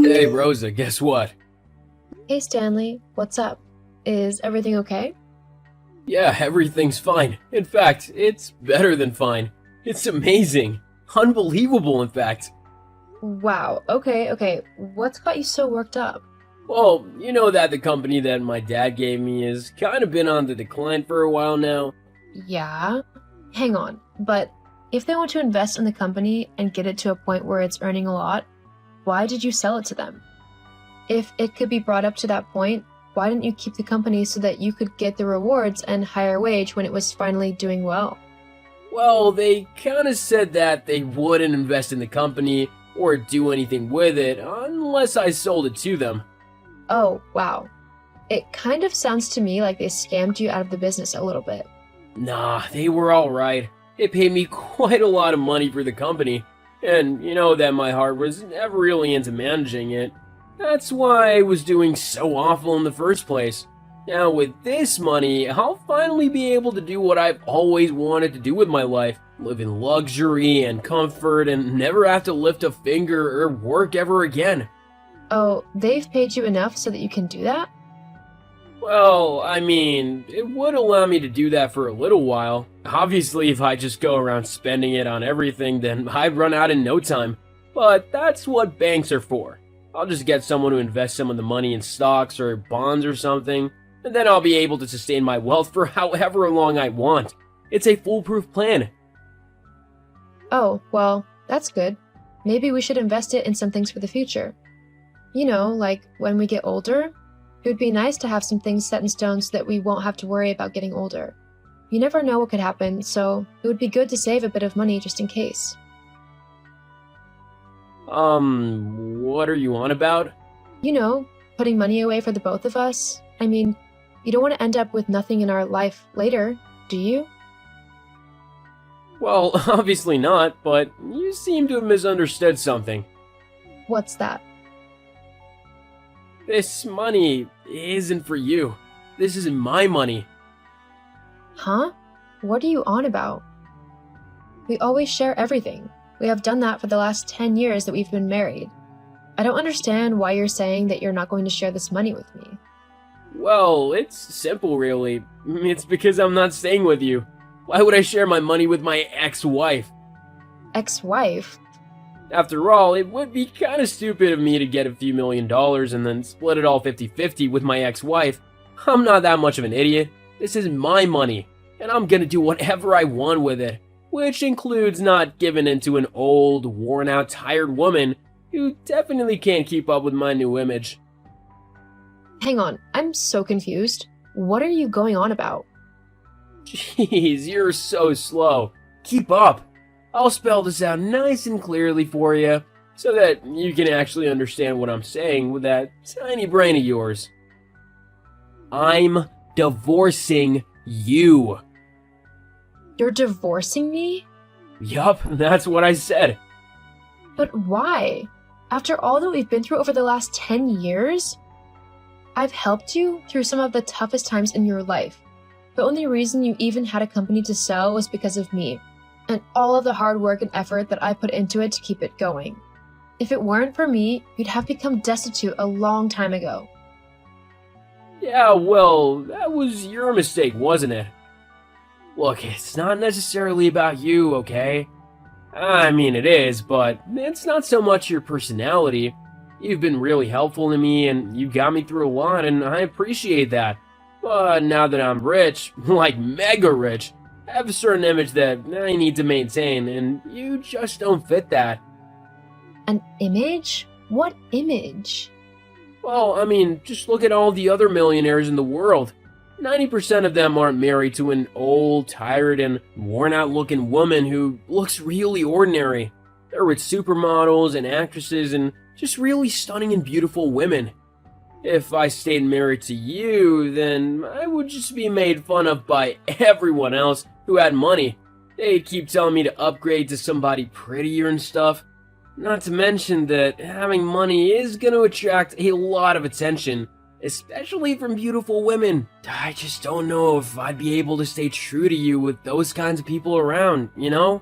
Hey Rosa, guess what? Hey Stanley, what's up? Is everything okay? Yeah, everything's fine. In fact, it's better than fine. It's amazing. Unbelievable, in fact. Wow, okay. What's got you so worked up? Well, you know that the company that my dad gave me has kind of been on the decline for a while now. Yeah? Hang on, but if they want to invest in the company and get it to a point where it's earning a lot, why did you sell it to them? If it could be brought up to that point, why didn't you keep the company so that you could get the rewards and higher wage when it was finally doing well? Well, they kind of said that they wouldn't invest in the company or do anything with it unless I sold it to them. Oh, wow. It kind of sounds to me like they scammed you out of the business a little bit. Nah, they were alright. They paid me quite a lot of money for the company, and you know that my heart was never really into managing it. That's why I was doing so awful in the first place. Now, with this money, I'll finally be able to do what I've always wanted to do with my life, live in luxury and comfort and never have to lift a finger or work ever again. Oh, they've paid you enough so that you can do that? Well, I mean, it would allow me to do that for a little while. Obviously, if I just go around spending it on everything, then I'd run out in no time. But that's what banks are for. I'll just get someone to invest some of the money in stocks or bonds or something, and then I'll be able to sustain my wealth for however long I want. It's a foolproof plan. Oh, well, that's good. Maybe we should invest it in some things for the future. You know, like when we get older, it would be nice to have some things set in stone so that we won't have to worry about getting older. You never know what could happen, so it would be good to save a bit of money just in case. What are you on about? You know, putting money away for the both of us. I mean, you don't want to end up with nothing in our life later, do you? Well, obviously not, but you seem to have misunderstood something. What's that? This money isn't for you. This isn't my money. Huh? What are you on about? We always share everything. We have done that for the last 10 years that we've been married. I don't understand why you're saying that you're not going to share this money with me. Well, it's simple, really. It's because I'm not staying with you. Why would I share my money with my ex-wife? Ex-wife? After all, it would be kind of stupid of me to get a few $1,000,000 and then split it all 50-50 with my ex-wife. I'm not that much of an idiot. This is my money, and I'm gonna do whatever I want with it, which includes not giving in to an old, worn-out, tired woman who definitely can't keep up with my new image. Hang on, I'm so confused. What are you going on about? Jeez, you're so slow. Keep up. I'll spell this out nice and clearly for you, so that you can actually understand what I'm saying with that tiny brain of yours. I'm divorcing you. You're divorcing me? Yup, that's what I said. But why? After all that we've been through over the last 10 years? I've helped you through some of the toughest times in your life. The only reason you even had a company to sell was because of me, and all of the hard work and effort that I put into it to keep it going. If it weren't for me, you'd have become destitute a long time ago. Yeah, well, that was your mistake, wasn't it? Look, it's not necessarily about you, okay? I mean, it is, but it's not so much your personality. You've been really helpful to me, and you got me through a lot, and I appreciate that. But now that I'm rich, like mega rich, I have a certain image that I need to maintain, and you just don't fit that. An image? What image? Well, I mean, just look at all the other millionaires in the world. 90% of them aren't married to an old, tired, and worn-out looking woman who looks really ordinary. They're with supermodels and actresses and just really stunning and beautiful women. If I stayed married to you, then I would just be made fun of by everyone else who had money. They'd keep telling me to upgrade to somebody prettier and stuff. Not to mention that having money is going to attract a lot of attention, especially from beautiful women. I just don't know if I'd be able to stay true to you with those kinds of people around, you know?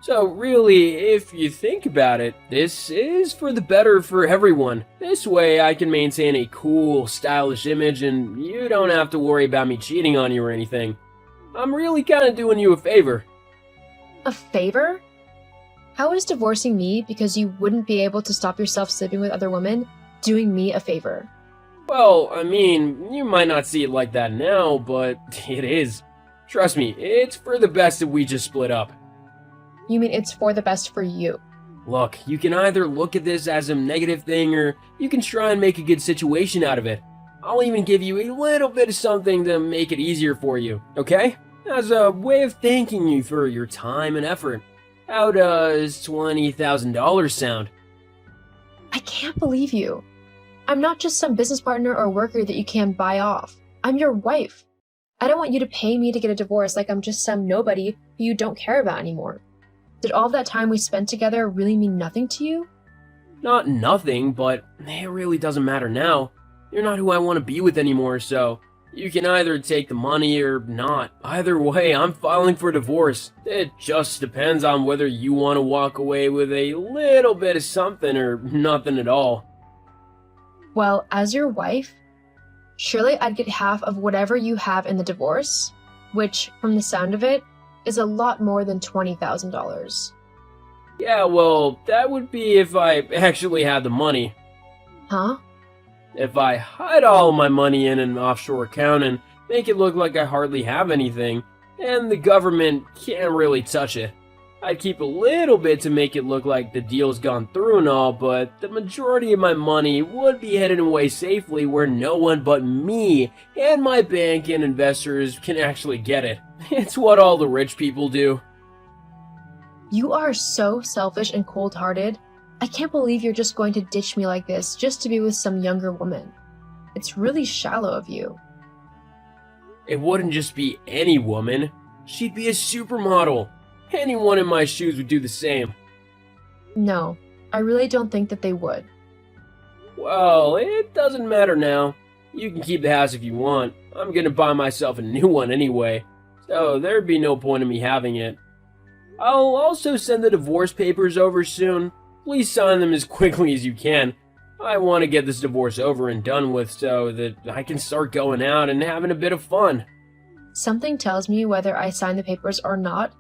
So really, if you think about it, this is for the better for everyone. This way I can maintain a cool, stylish image and you don't have to worry about me cheating on you or anything. I'm really kind of doing you a favor. A favor? How is divorcing me because you wouldn't be able to stop yourself sleeping with other women doing me a favor? Well, I mean, you might not see it like that now, but it is. Trust me, it's for the best if we just split up. You mean it's for the best for you? Look, you can either look at this as a negative thing or you can try and make a good situation out of it. I'll even give you a little bit of something to make it easier for you, okay? As a way of thanking you for your time and effort. How does $20,000 sound? I can't believe you. I'm not just some business partner or worker that you can buy off. I'm your wife. I don't want you to pay me to get a divorce like I'm just some nobody who you don't care about anymore. Did all of that time we spent together really mean nothing to you? Not nothing, but it really doesn't matter now. You're not who I want to be with anymore, so you can either take the money or not. Either way, I'm filing for divorce. It just depends on whether you want to walk away with a little bit of something or nothing at all. Well, as your wife, surely I'd get half of whatever you have in the divorce, which, from the sound of it, is a lot more than $20,000. Yeah, well, that would be if I actually had the money. Huh? If I hide all my money in an offshore account and make it look like I hardly have anything, and the government can't really touch it. I'd keep a little bit to make it look like the deal's gone through and all, but the majority of my money would be hidden away safely where no one but me and my bank and investors can actually get it. It's what all the rich people do. You are so selfish and cold-hearted. I can't believe you're just going to ditch me like this just to be with some younger woman. It's really shallow of you. It wouldn't just be any woman. She'd be a supermodel. Anyone in my shoes would do the same. No, I really don't think that they would. Well, it doesn't matter now. You can keep the house if you want. I'm gonna buy myself a new one anyway, so there'd be no point in me having it. I'll also send the divorce papers over soon. Please sign them as quickly as you can. I want to get this divorce over and done with so that I can start going out and having a bit of fun. Something tells me whether I sign the papers or not,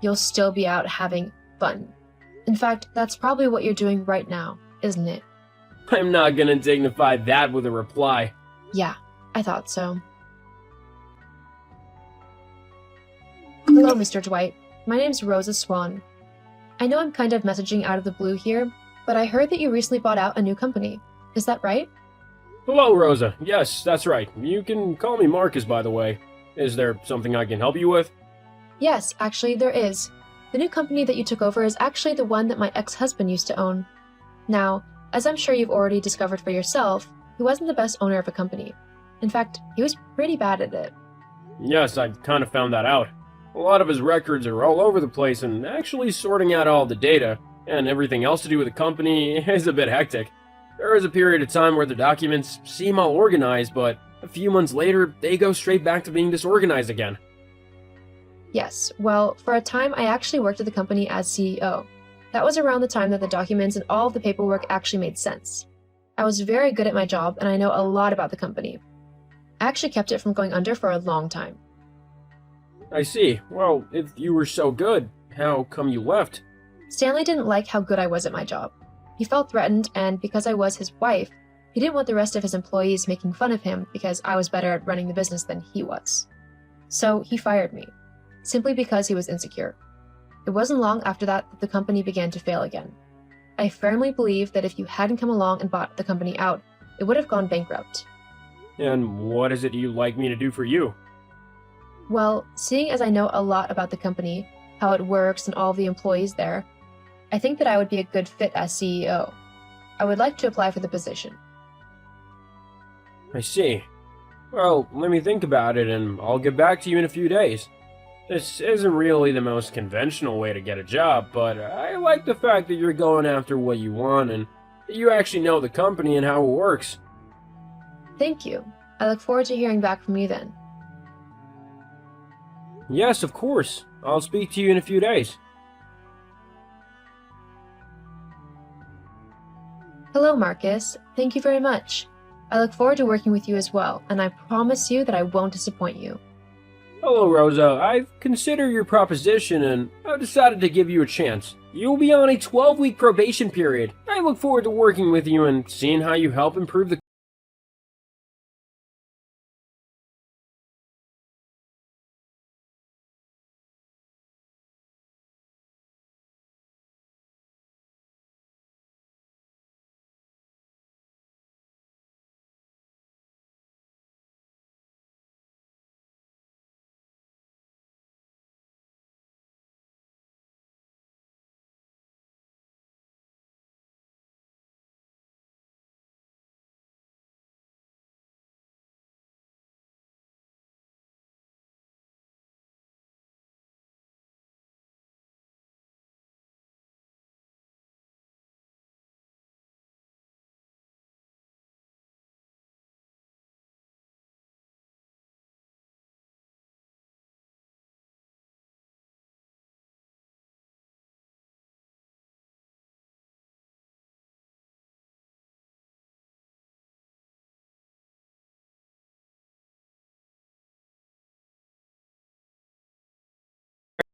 you'll still be out having fun. In fact, that's probably what you're doing right now, isn't it? I'm not gonna dignify that with a reply. Yeah, I thought so. Hello, Mr. Dwight. My name's Rosa Swan. I know I'm kind of messaging out of the blue here, but I heard that you recently bought out a new company. Is that right? Hello, Rosa. Yes, that's right. You can call me Marcus, by the way. Is there something I can help you with? Yes, actually, there is. The new company that you took over is actually the one that my ex-husband used to own. Now, as I'm sure you've already discovered for yourself, he wasn't the best owner of a company. In fact, he was pretty bad at it. Yes, I kind of found that out. A lot of his records are all over the place, and actually sorting out all the data and everything else to do with the company is a bit hectic. There is a period of time where the documents seem all organized, but a few months later, they go straight back to being disorganized again. Yes, well, for a time I actually worked at the company as CEO. That was around the time that the documents and all of the paperwork actually made sense. I was very good at my job and I know a lot about the company. I actually kept it from going under for a long time. I see. Well, if you were so good, how come you left? Stanley didn't like how good I was at my job. He felt threatened, and because I was his wife, he didn't want the rest of his employees making fun of him because I was better at running the business than he was. So he fired me, simply because he was insecure. It wasn't long after that the company began to fail again. I firmly believe that if you hadn't come along and bought the company out, it would have gone bankrupt. And what is it you'd like me to do for you? Well, seeing as I know a lot about the company, how it works and all the employees there, I think that I would be a good fit as CEO. I would like to apply for the position. I see. Well, let me think about it and I'll get back to you in a few days. This isn't really the most conventional way to get a job, but I like the fact that you're going after what you want and that you actually know the company and how it works. Thank you. I look forward to hearing back from you then. Yes, of course. I'll speak to you in a few days. Hello, Marcus. Thank you very much. I look forward to working with you as well, and I promise you that I won't disappoint you. Hello, Rosa. I've considered your proposition and I've decided to give you a chance. You'll be on a 12-week probation period. I look forward to working with you and seeing how you help improve the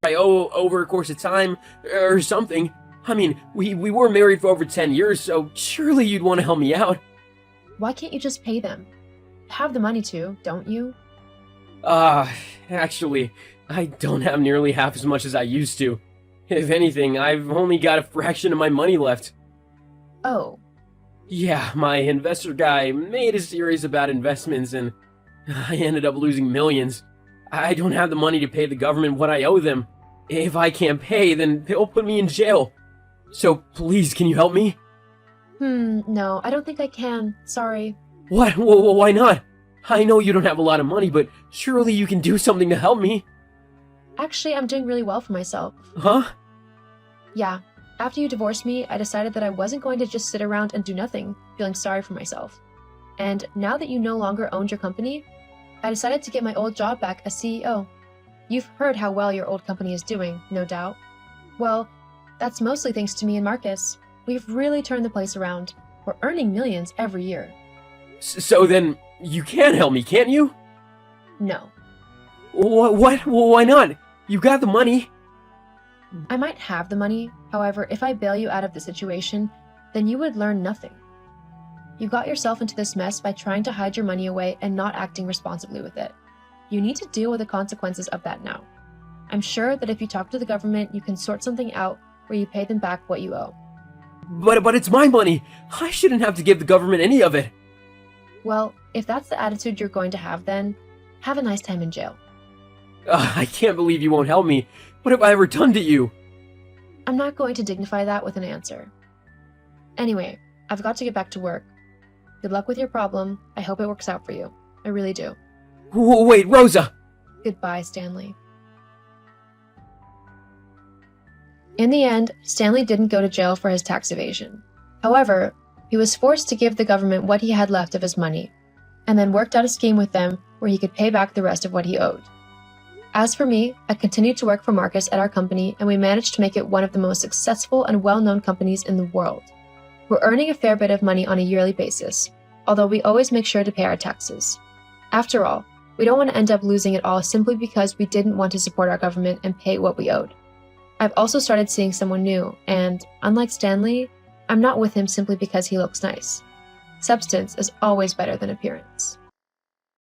I owe over a course of time or something. I mean, we were married for over 10 years, so surely you'd want to help me out. Why can't you just pay them? You have the money to, don't you? Actually, I don't have nearly half as much as I used to. If anything, I've only got a fraction of my money left. Oh, Yeah, my investor guy made a series about investments and I ended up losing millions. I don't have the money to pay the government what I owe them. If I can't pay, then they'll put me in jail. So please, can you help me? no, I don't think I can. Sorry. What? Why not? I know you don't have a lot of money, but surely you can do something to help me. Actually, I'm doing really well for myself. Huh? Yeah, after you divorced me, I decided that I wasn't going to just sit around and do nothing, feeling sorry for myself. And now that you no longer owned your company, I decided to get my old job back as CEO. You've heard how well your old company is doing, no doubt. Well, that's mostly thanks to me and Marcus. We've really turned the place around. We're earning millions every year. So then, you can help me, can't you? No, What? Why not? You got the money. I might have the money. However, if I bail you out of the situation, then you would learn nothing. You got yourself into this mess by trying to hide your money away and not acting responsibly with it. You need to deal with the consequences of that now. I'm sure that if you talk to the government, you can sort something out where you pay them back what you owe. But it's my money. I shouldn't have to give the government any of it. Well, if that's the attitude you're going to have, then have a nice time in jail. I can't believe you won't help me. What have I ever done to you? I'm not going to dignify that with an answer. Anyway, I've got to get back to work. Good luck with your problem. I hope it works out for you. I really do. Wait, Rosa! Goodbye, Stanley. In the end, Stanley didn't go to jail for his tax evasion. However, he was forced to give the government what he had left of his money, and then worked out a scheme with them where he could pay back the rest of what he owed. As for me, I continued to work for Marcus at our company, and we managed to make it one of the most successful and well-known companies in the world. We're earning a fair bit of money on a yearly basis, although we always make sure to pay our taxes. After all, we don't want to end up losing it all simply because we didn't want to support our government and pay what we owed. I've also started seeing someone new, and unlike Stanley, I'm not with him simply because he looks nice. Substance is always better than appearance.